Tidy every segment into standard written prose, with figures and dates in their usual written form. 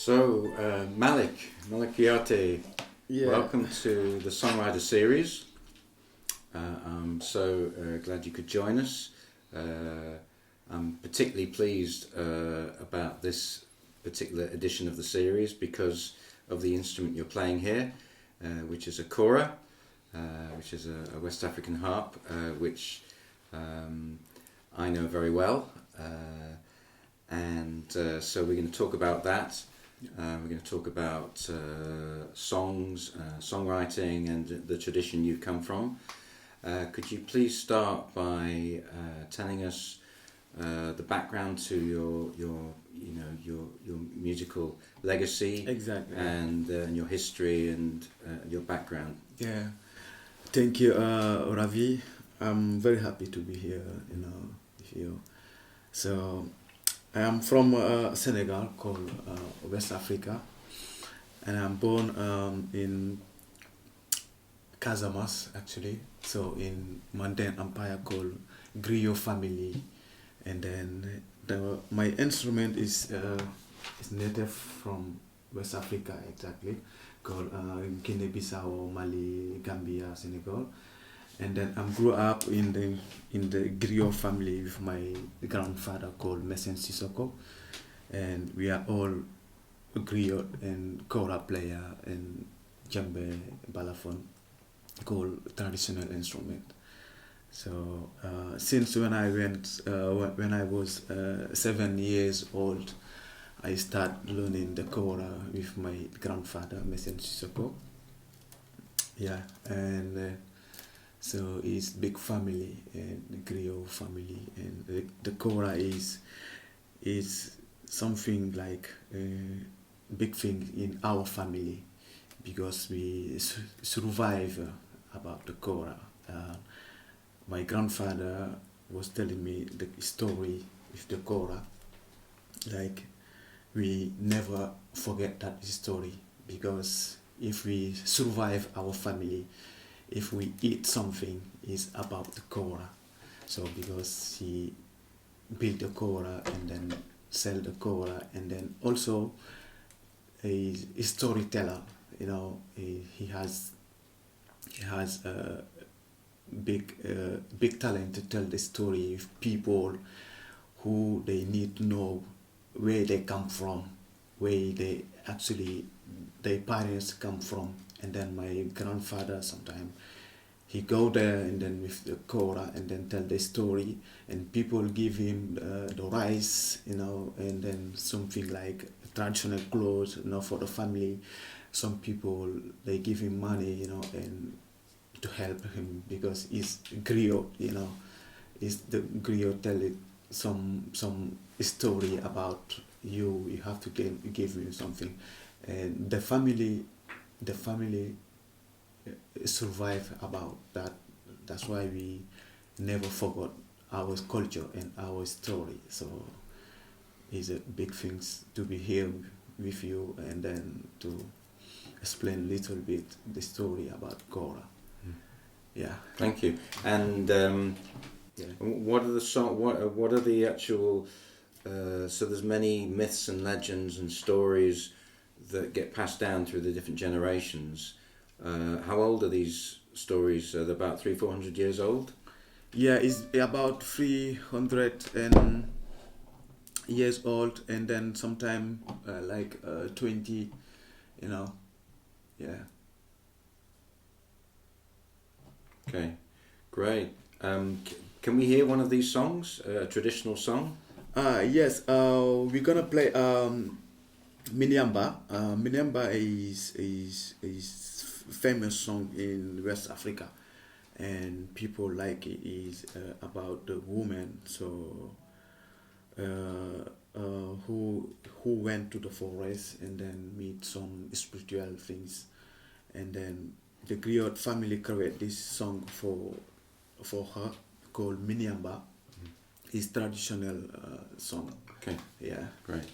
Malick Kouyate, Yeah, welcome to the Songwriter series. I'm so glad you could join us. I'm particularly pleased about this particular edition of the series because of the instrument you're playing here, which is a kora, which is a West African harp, which I know very well. So we're going to talk about that. We're going to talk about songs, songwriting, and the tradition you've come from. Could you please start by telling us the background to your musical legacy, exactly. and your history and your background? Yeah, thank you, Ravi. I'm very happy to be here, with you. So, I am from Senegal, called West Africa, and I'm born in Casamas, actually. So, in Mandin Empire, called Griot family, and then my instrument is native from West Africa, exactly, called Guinea-Bissau, Mali, Gambia, Senegal. And then I grew up in the griot family with my grandfather called Messen Sissoko, and we are all griot and kora player and djembe balafon, called traditional instrument. So since when I was 7 years old, I start learning the kora with my grandfather Messen Sissoko. Yeah, and. So it's big family and the griot family, and the kora is something like a big thing in our family because we survive about the kora. My grandfather was telling me the story with the kora, like we never forget that story because if we survive our family, if we eat something, is about the kora. So because he built the kora and then sell the kora, and then also a storyteller. He has a big talent to tell the story of people who they need to know where they come from, where they actually their parents come from. And then my grandfather sometimes he go there and then with the kora and then tell the story, and people give him the rice, and then something like traditional clothes, for the family. Some people they give him money, and to help him because he's griot, is the griot tell it some story about you. You have to give him something, and the family survive about that. That's why we never forgot our culture and our story. So it's a big things to be here with you and then to explain a little bit the story about Kora. Yeah. Thank you. And Yeah. what are the What are the actual? So there's many myths and legends and stories that get passed down through the different generations. How old are these stories? Are they about 300-400 years old? Yeah, it's about 300 and years old, and then sometime 20, you know. Yeah. Okay, great. Can we hear one of these songs? A traditional song? Yes, we're gonna play Miniamba. Miniamba is famous song in West Africa, and people like it. Is about the woman. So who went to the forest and then meet some spiritual things, and then the griot family create this song for her called Miniamba. It's traditional song. Okay, Yeah. great.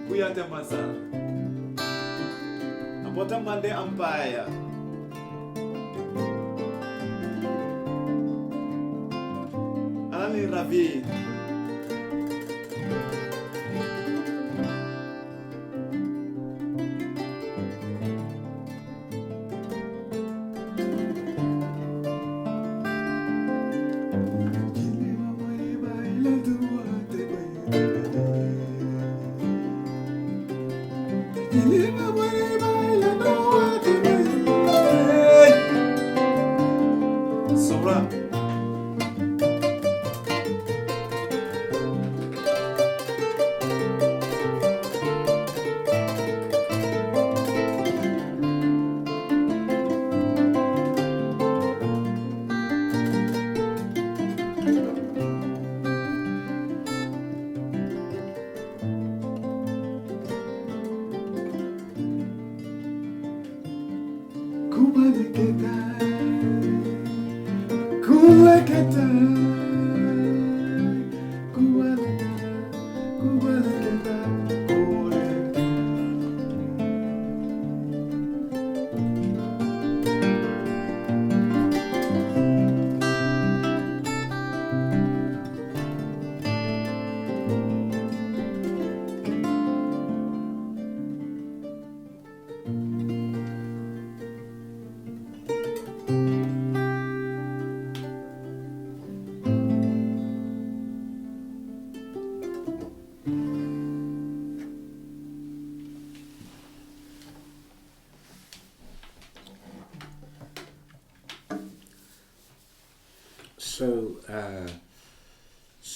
Kouyate Massa, a bottom Monday Empire. Alani Ravi.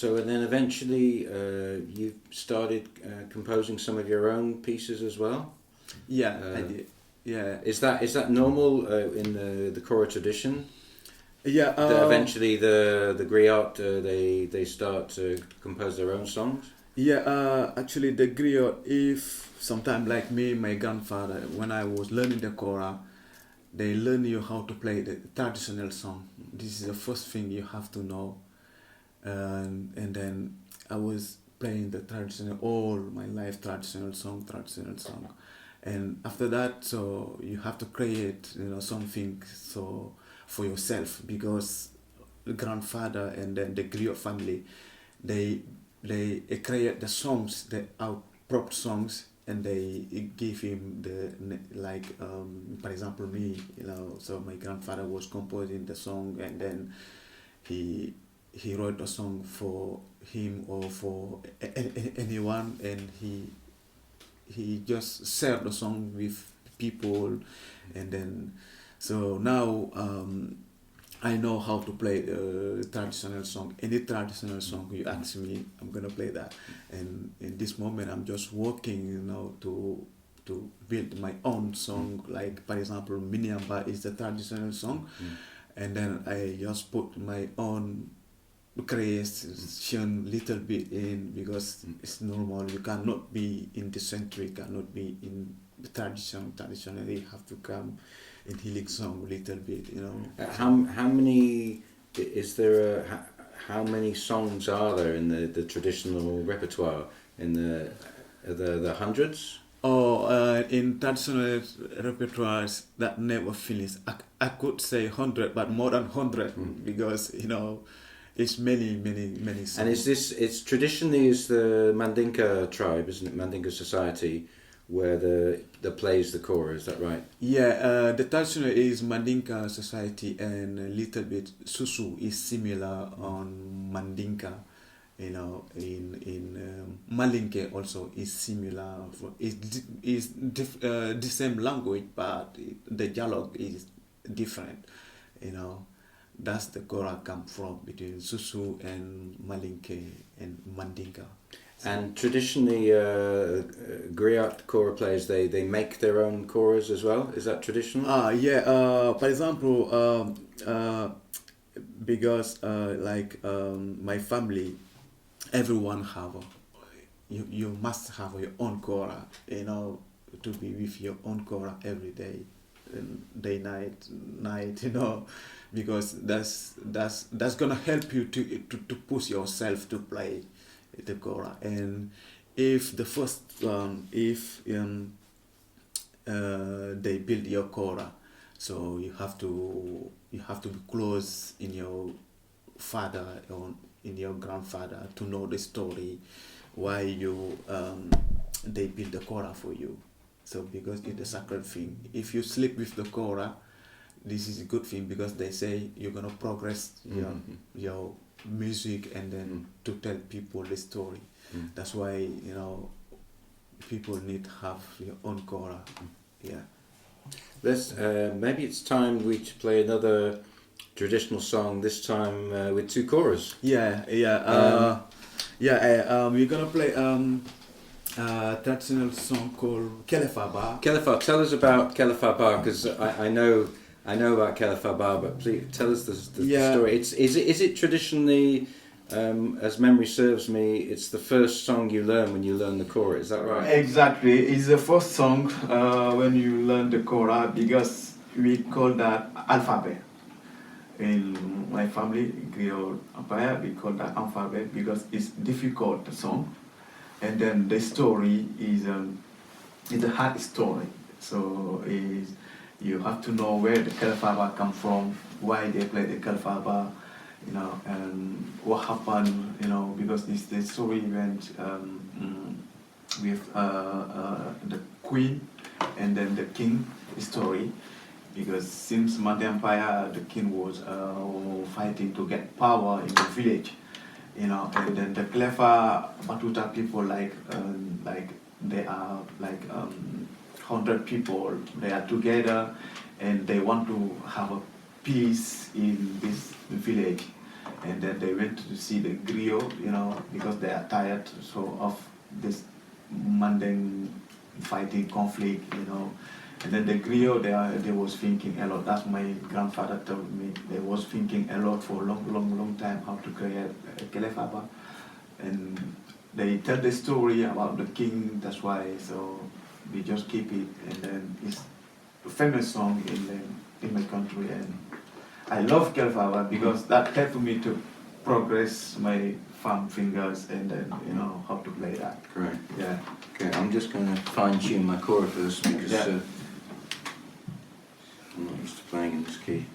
So and then eventually you started composing some of your own pieces as well? Yeah, I did. Yeah. Is that normal in the Kora tradition? Yeah. That eventually the griot they start to compose their own songs? Yeah, actually the griot, if sometime like me, my grandfather, when I was learning the Kora, they learn you how to play the traditional song. This is the first thing you have to know. And then I was playing the traditional, all my life, traditional song. And after that, so you have to create, something so for yourself, because the grandfather and then the griot family, they they create the songs, the out prop songs, and they give him like for example me, so my grandfather was composing the song, and then he wrote a song for him or for anyone, and he just shared the song with people, and then so now I know how to play traditional song. Any traditional song you ask me, I'm gonna play that. And in this moment, I'm just working, to build my own song. Like for example, Miniamba is the traditional song, and then I just put my own creation little bit in, because it's normal. You cannot be in the century, cannot be in the tradition. Traditionally, you have to come in healing song little bit, How many is there? How many songs are there in the traditional repertoire? In the hundreds? In traditional repertoires that never finish. I could say 100, but more than 100, because it's many songs. And it's traditionally is the Mandinka tribe, isn't it? Mandinka society, where the plays the kora, is that right? Yeah, the traditional is Mandinka society, and a little bit Susu is similar on Mandinka. In Malinke also is similar. Is the same language, but the dialogue is different. That's the kora come from, between Susu and Malinke and Mandinka. And traditionally, griot kora players, they make their own koras as well. Is that traditional? Yeah. For example, because my family, everyone have you must have your own kora. To be with your own kora every day, day night. Because that's gonna help you to push yourself to play the kora. And if the first if they build your kora, so you have to be close in your father or in your grandfather to know the story why you they build the kora for you. So because it's a sacred thing. If you sleep with the kora, this is a good thing, because they say you're gonna progress your music, and then to tell people the story. That's why people need to have your own kora. Yeah. Let's maybe it's time we to play another traditional song. This time with two choras. Yeah. We're gonna play a traditional song called Kelefaba. Kelefa, tell us about Kelefaba, because I know about Kelefaba, but please tell us the story. Is it traditionally, as memory serves me, it's the first song you learn when you learn the kora, is that right? Exactly, it's the first song when you learn the kora, because we call that alphabet. In my family, Griot Empire, we call that alphabet because it's difficult song, and then the story is a hard story. So you have to know where the Kelefaba come from, why they play the Kelefaba, and what happened, because it's the story went with the queen and then the king story. Because since Mande Empire, the king was fighting to get power in the village, and then the Klefa Batuta people, like they are 100 people, they are together, and they want to have a peace in this village. And then they went to see the griot, because they are tired of this mundane fighting conflict, And then the griot, they was thinking a lot. That's my grandfather told me. They was thinking a lot for a long time how to create a Kelefaba. And they tell the story about the king, that's why, so we just keep it. And then it's a famous song in my country. And I love Kelefaba because that helped me to progress my thumb fingers, and then how to play that. Correct. Yeah. Okay, I'm just going to fine tune my kora first, because I'm not used to playing in this key.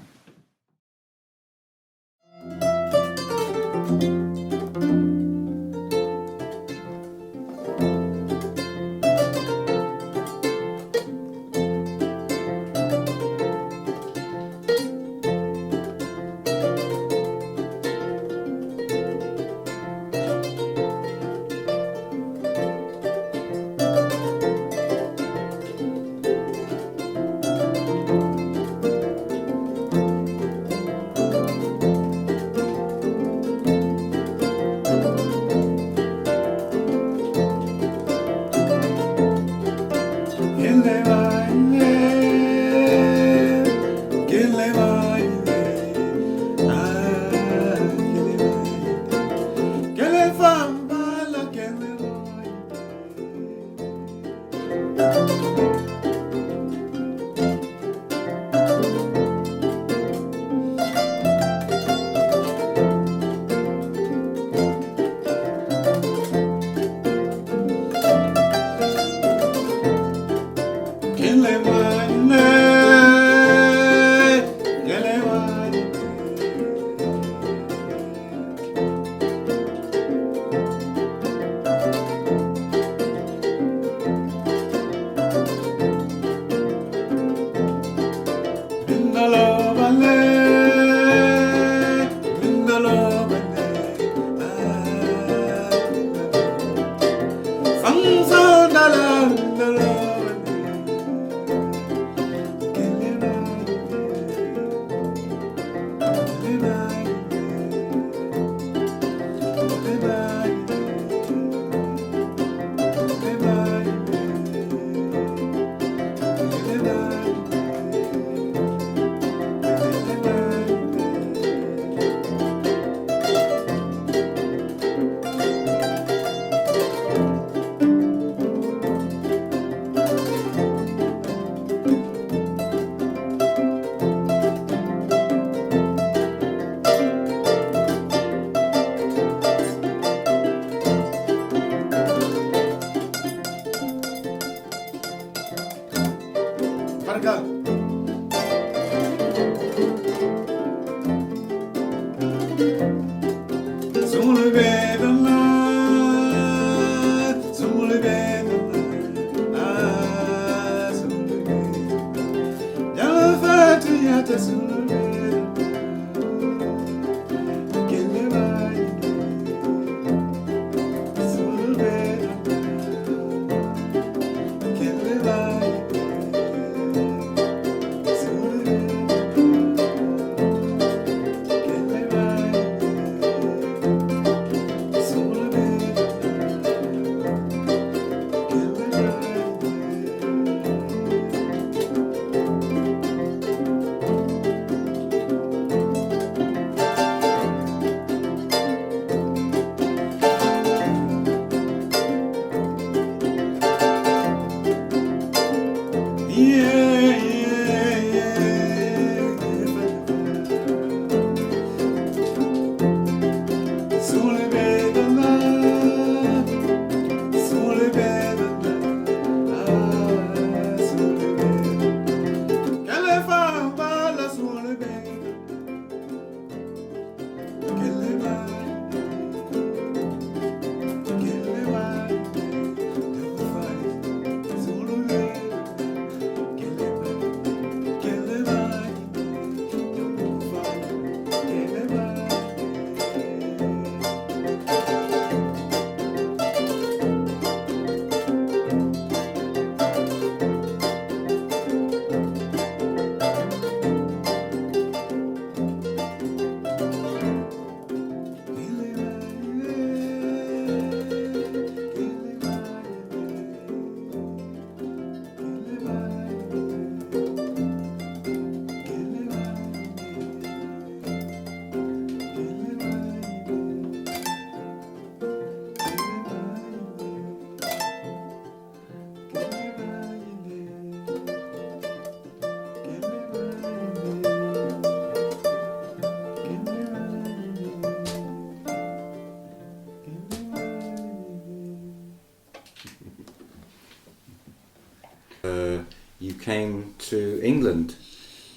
You came to England,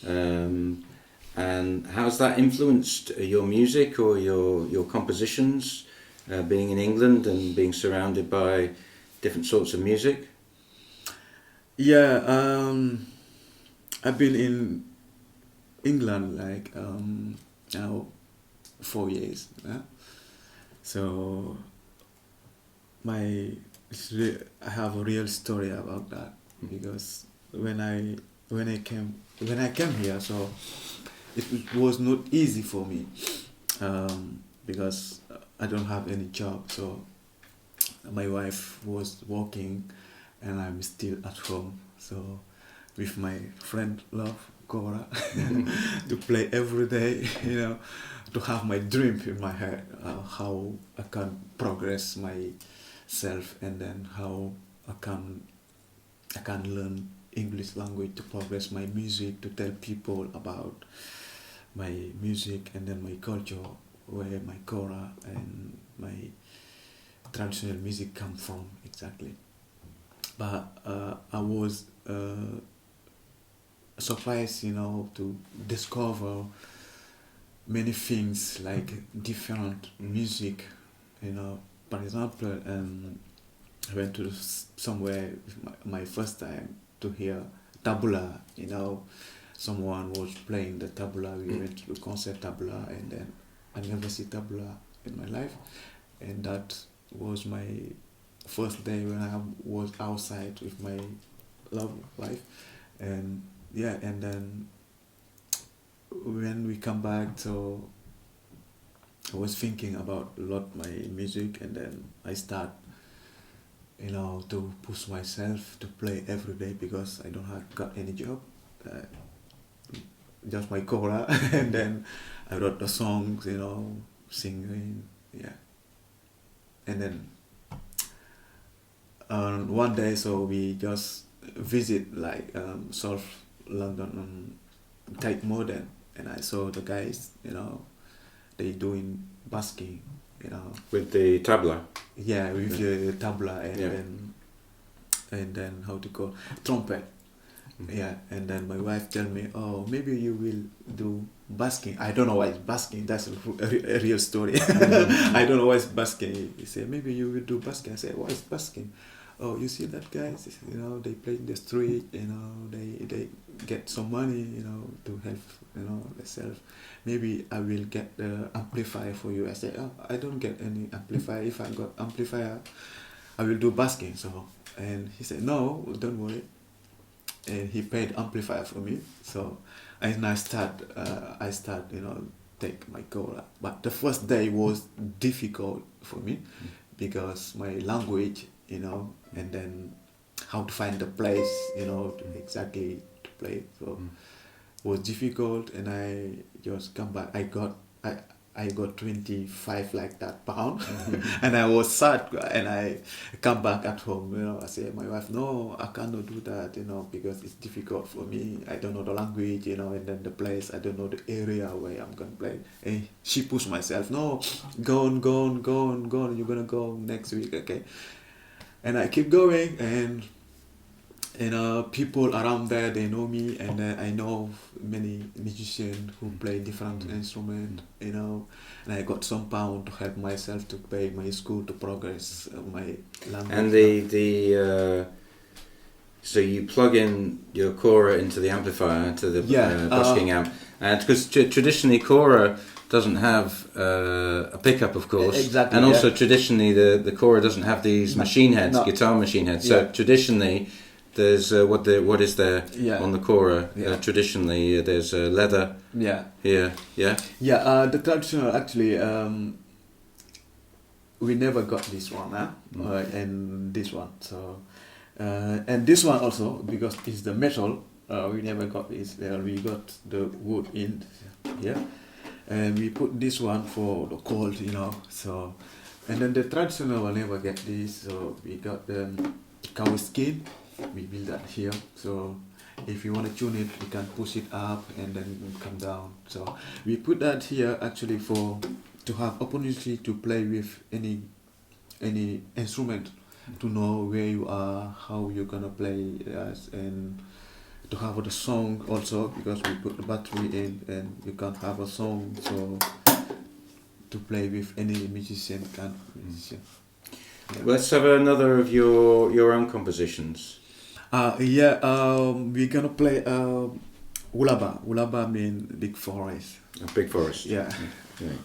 and how's that influenced your music or your compositions, being in England and being surrounded by different sorts of music? Yeah, I've been in England like now 4 years. So I have a real story about that, because when I came here, so it was not easy for me, because I don't have any job. So my wife was working, and I'm still at home. So with my friend Love Cora, to play every day, to have my dream in my head, how I can progress myself, and then how I can learn English language to progress my music, to tell people about my music and then my culture, where my Cora and my traditional music come from exactly. But I was surprised, to discover many things like different music. For example, I went to somewhere my first time to hear tabla. Someone was playing the tabla. We went to the concert tabla, and then I never see tabla in my life, and that was my first day when I was outside with my love life, and yeah, and then when we come back, so I was thinking about a lot my music, and then I start, to push myself to play every day because I don't have got any job, uh, just my kora, and then I wrote the songs, singing, yeah, and then one day, so we just visit like South London Tate Modern, and I saw the guys, they doing busking, With the tabla. yeah, with the tabla and Yeah. then how to call trumpet, yeah, and then my wife tell me, oh, maybe you will do busking. I don't know why it's busking. That's a real story. I don't know why it's busking. He said maybe you will do busking. I said, what is busking? Oh, you see that guys, they play in the street, they get some money, to help, themselves. Maybe I will get the amplifier for you. I said, oh, I don't get any amplifier. If I got amplifier, I will do busking. So, and he said, no, don't worry. And he paid amplifier for me. So, and I start, take my cola. But the first day was difficult for me because my language, and then how to find the place, to exactly to play. So it was difficult, and I just come back. I got 25 like that pound, and I was sad. And I come back at home. I say, my wife, no, I cannot do that, because it's difficult for me. I don't know the language, and then the place. I don't know the area where I'm gonna play. And she pushed myself. No, go on. You're gonna go next week, okay? And I keep going, and people around there, they know me, and I know many musicians who play different instruments, and I got some pound to help myself to pay my school to progress my language. And so you plug in your kora into the amplifier, to the busking amp, and because traditionally kora doesn't have a pickup, of course, exactly, and also traditionally the kora doesn't have these machine heads, guitar machine heads. So traditionally, there's what is there on the kora? Traditionally, there's leather. Yeah. Here. Yeah. Yeah. The traditional actually, we never got this one, and this one. So, and this one also, because it's the metal. We never got this. We got the wood in. Yeah. And we put this one for the cold, So, and then the traditional one never get this. So we got the cow skin. We build that here. So if you want to tune it, you can push it up and then come down. So we put that here actually to have opportunity to play with any instrument, to know where you are, how you're gonna play, and to have the song also, because we put the battery in and you can have a song, so to play with any musician. Yeah. Let's have another of your own compositions. We're gonna play Ulaba. Ulaba means big forest. A big forest. Yeah. Okay.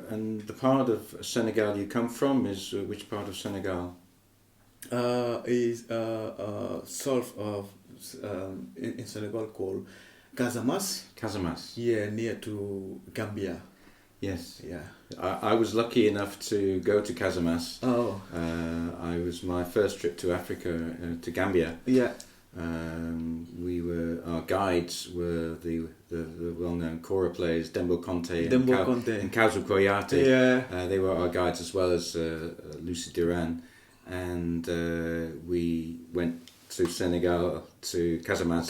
And the part of Senegal you come from is which part of Senegal? Is south of in Senegal called Casamas. Casamas. Yeah, near to Gambia. Yes. Yeah. I was lucky enough to go to Casamas. Oh. I was my first trip to Africa, to Gambia. Yeah. Our guides were the well-known kora players Dembo Conte and Malick Kouyate. Yeah. They were our guides as well as Lucy Duran, and we went to Senegal to Casamas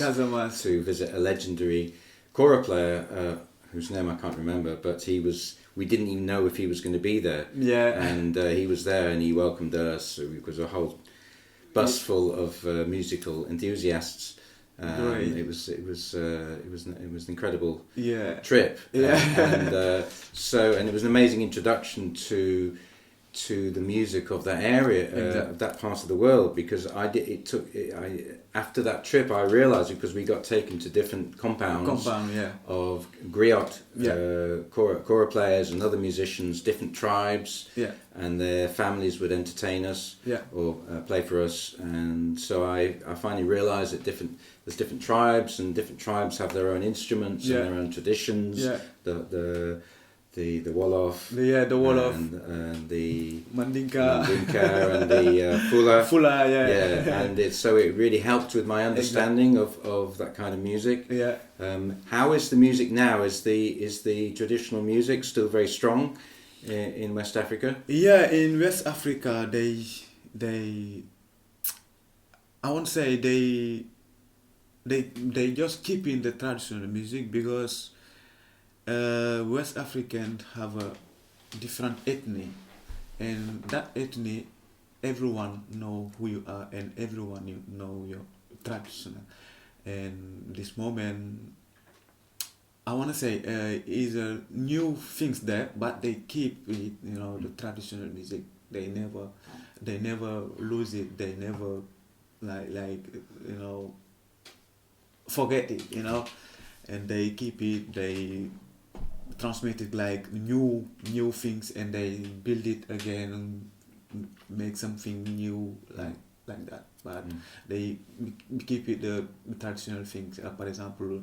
to visit a legendary kora player whose name I can't remember, but we didn't even know if he was going to be there. Yeah. And he was there and he welcomed us. So it was a whole bus full of musical enthusiasts, Great. It was an incredible Yeah. trip. Yeah. And it was an amazing introduction to the music of that area, Exactly. of that part of the world, because after that trip I realized, because we got taken to different compounds Yeah. of griot, Yeah. kora players and other musicians, different tribes, Yeah. and their families would entertain us, Yeah. or play for us. And so I finally realized that there's different tribes, and different tribes have their own instruments, Yeah. and their own traditions. Yeah. The Wolof, The Wolof, and the Mandinka, and the Fula. Fula, And it really helped with my understanding of that kind of music. Yeah. How is the music now? Is the traditional music still very strong in West Africa? Yeah, in West Africa, I won't say they just keep in the traditional music, because West Africans have a different ethnic, and that ethnic, everyone know who you are, and everyone you know your traditional. And this moment, I want to say is a new things there, but they keep it, the traditional music. They never lose it. They never forget it, and they keep it. They transmit it like new things, and they build it again and make something new like that. But they keep it the traditional things. For example,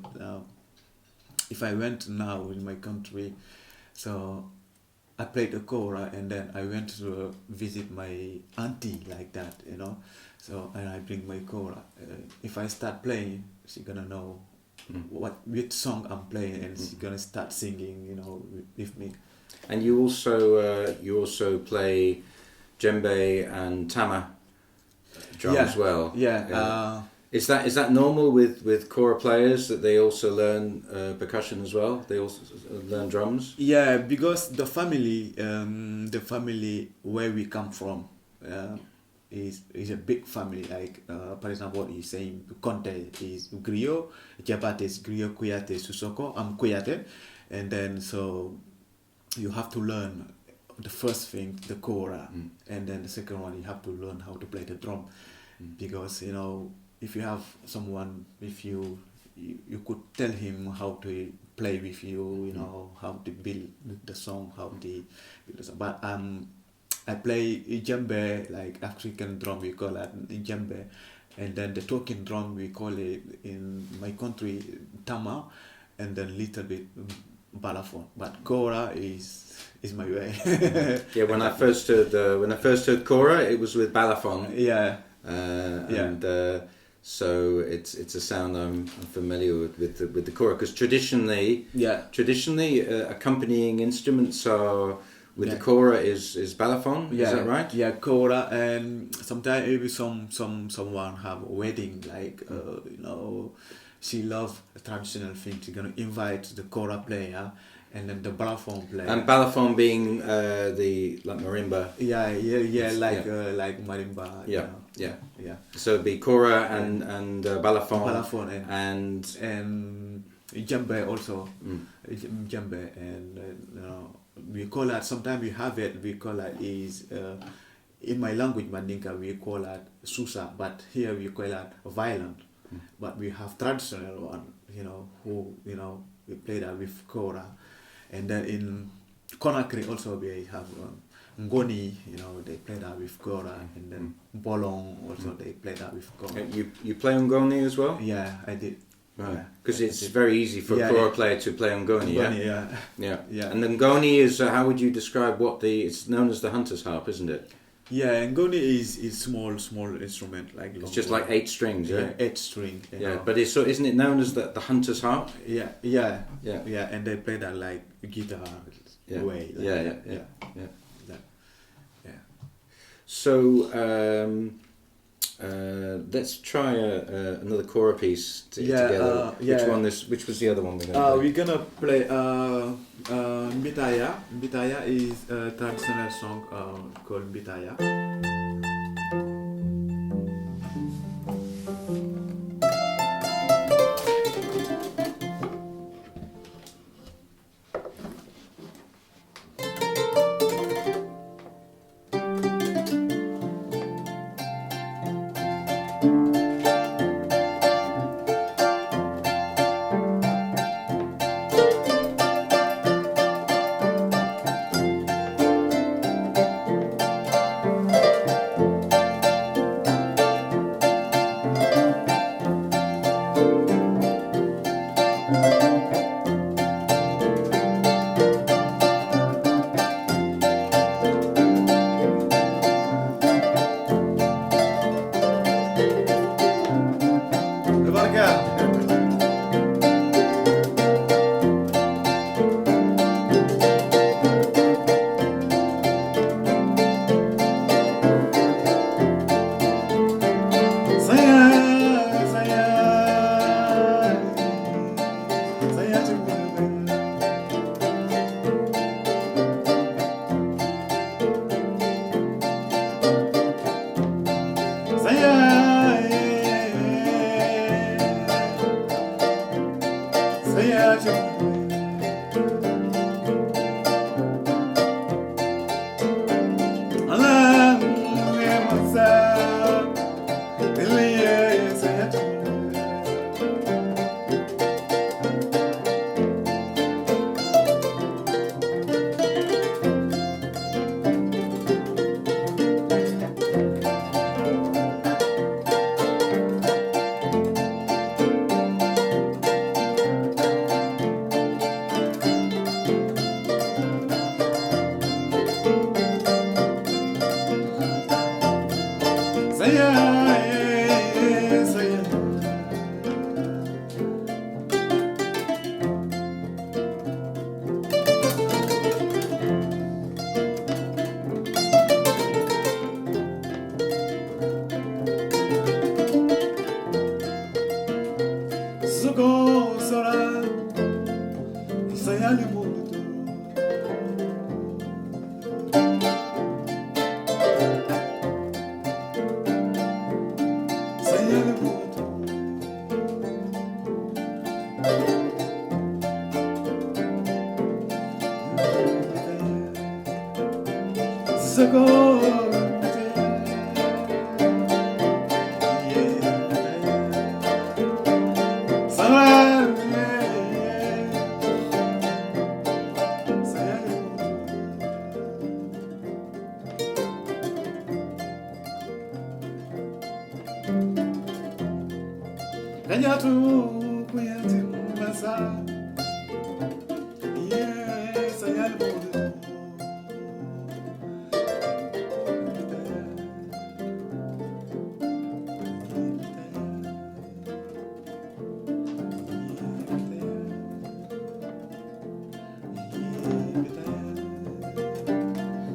if I went now in my country, so I played the kora, and then I went to visit my auntie like that, So and I bring my kora. If I start playing, she's gonna know which song I'm playing, and she's gonna start singing, with me. And you also play djembe and tama drum as well. Yeah. Is that normal with kora players, that they also learn percussion as well? They also learn drums? Yeah, because the family where we come from is a big family. Like for example, what he's saying, Conte is griot, Jabate is griot, Kouyate is Susoko. I'm Kouyate, and then so you have to learn the first thing, the kora, and then the second one you have to learn how to play the drum, because if you have someone with you, you could tell him how to play with you, how to build the song, how to build the song. But I play djembe, like African drum, we call it djembe, and then the talking drum, we call it in my country tama, and then little bit balafon. But kora is my way. Yeah, when I first heard kora, it was with balafon. Yeah. So it's a sound I'm familiar with the kora, because traditionally accompanying instruments are with the kora is balafon. Is that right? Yeah, kora, and sometimes maybe someone have a wedding, like she love a traditional thing. She's gonna invite the kora player, and then the balafon player. And balafon being the like marimba. Like marimba. Yeah. So it'd be kora and balafon. and djembe also. Djembe, and we call that, sometimes we have it, we call it is in my language Mandinka we call it susa, but here we call it violin. But we have traditional one, who we play that with kora. And then in Conakry also we have Ngoni, they play that with kora, and then Bolong also they play that with kora. You play Ngoni as well? Yeah, I did. Right, because it's very easy for a kora player to play Ngoni, yeah? Yeah. And the Ngoni is, how would you describe it's known as the hunter's harp, isn't it? Yeah, Ngoni is small instrument, like it's just like 8 strings, yeah? 8 string. But isn't it known as the hunter's harp? Yeah, and they play that like guitar way. So let's try another kora piece together. Which was the other one we're going to play? We're gonna play Mbitaya. Mbitaya is a traditional song called Mbitaya. Sayale Moto. Sayale Moto. Zago. Ravi Kouyate masa, yes, I am old.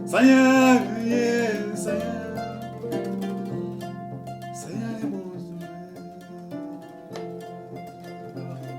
Saya, yes, saya old. Ravi.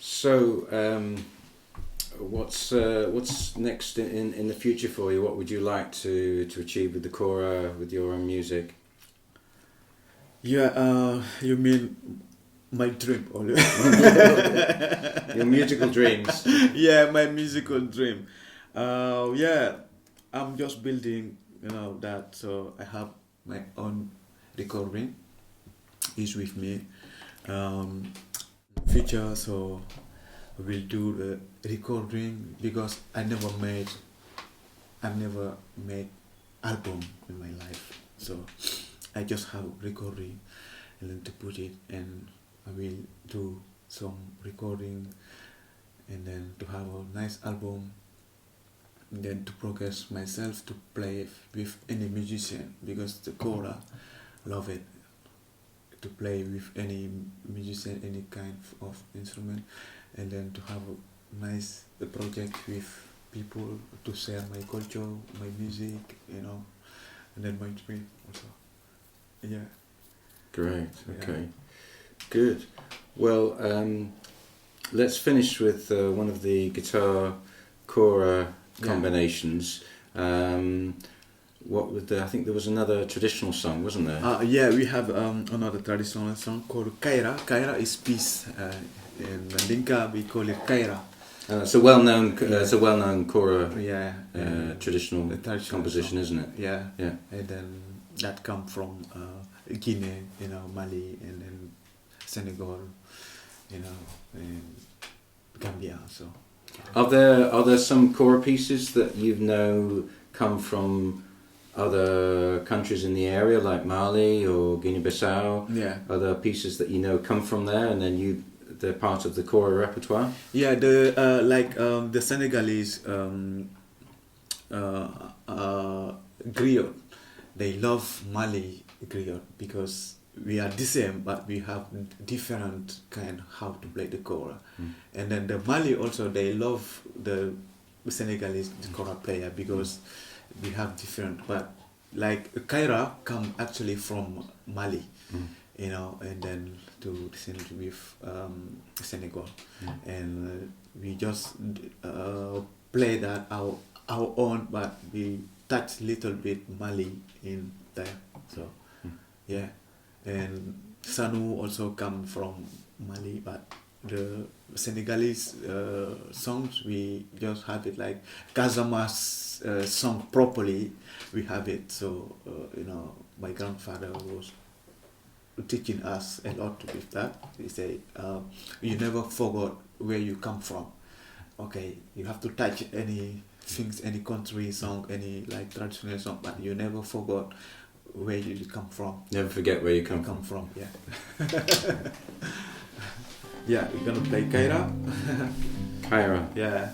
So, what's next in the future for you? What would you like to achieve with the kora, with your own music? Yeah, you mean my dream only? Your musical dreams. Yeah, my musical dream. Yeah, I'm just building, that. So I have my own recording. Is with me. Future, so we'll do the recording because I've never made album in my life. So I just have recording and then to put it, and I will do some recording and then to have a nice album, and then to progress myself to play with any musician because the kora love it to play with any musician, any kind of instrument, and then to have a nice project with people to share my culture, my music, and then my dream also. Yeah. Great. Yeah. Okay. Good. Well, let's finish with one of the guitar kora combinations. What would I think there was another traditional song, wasn't there? Yeah, we have another traditional song called Kaira. Kaira is peace. In Dinka we call it Kaira. It's a well-known. It's a well-known kora. Yeah. Traditional composition, song. isn't it? Yeah. Yeah. And then that come from Guinea, Mali, and then Senegal, and Gambia. So. Are there some kora pieces that come from other countries in the area, like Mali or Guinea-Bissau? Yeah. Are there pieces that come from there, and then they're part of the kora repertoire? Yeah, the Senegalese griot, they love Mali griot because we are the same, but we have different kind how to play the kora. And then the Mali also, they love the Senegalese kora player because we have different, but like Kaira come actually from Mali, you know, and then to listen with Senegal, and we just play that our own, but we touch little bit Mali in there. So yeah, and Sanu also come from Mali, but the Senegalese songs we just have it like Casamas song properly. We have it. So you know, my grandfather was teaching us a lot with that. He say, you never forgot where you come from. Okay, you have to touch any things, any country song, any like traditional song, but you never forgot where you come from. Never forget where you come from. Yeah. Yeah, we're gonna play Kaira. Kaira. Yeah.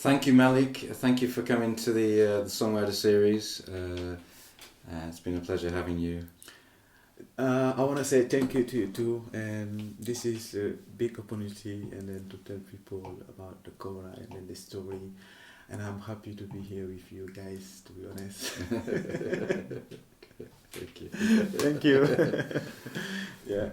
Thank you, Malick. Thank you for coming to the Songwriter series. It's been a pleasure having you. I want to say thank you to you too, and this is a big opportunity, and then to tell people about the Cobra and then the story, and I'm happy to be here with you guys, to be honest. Thank you. Thank you. Yeah.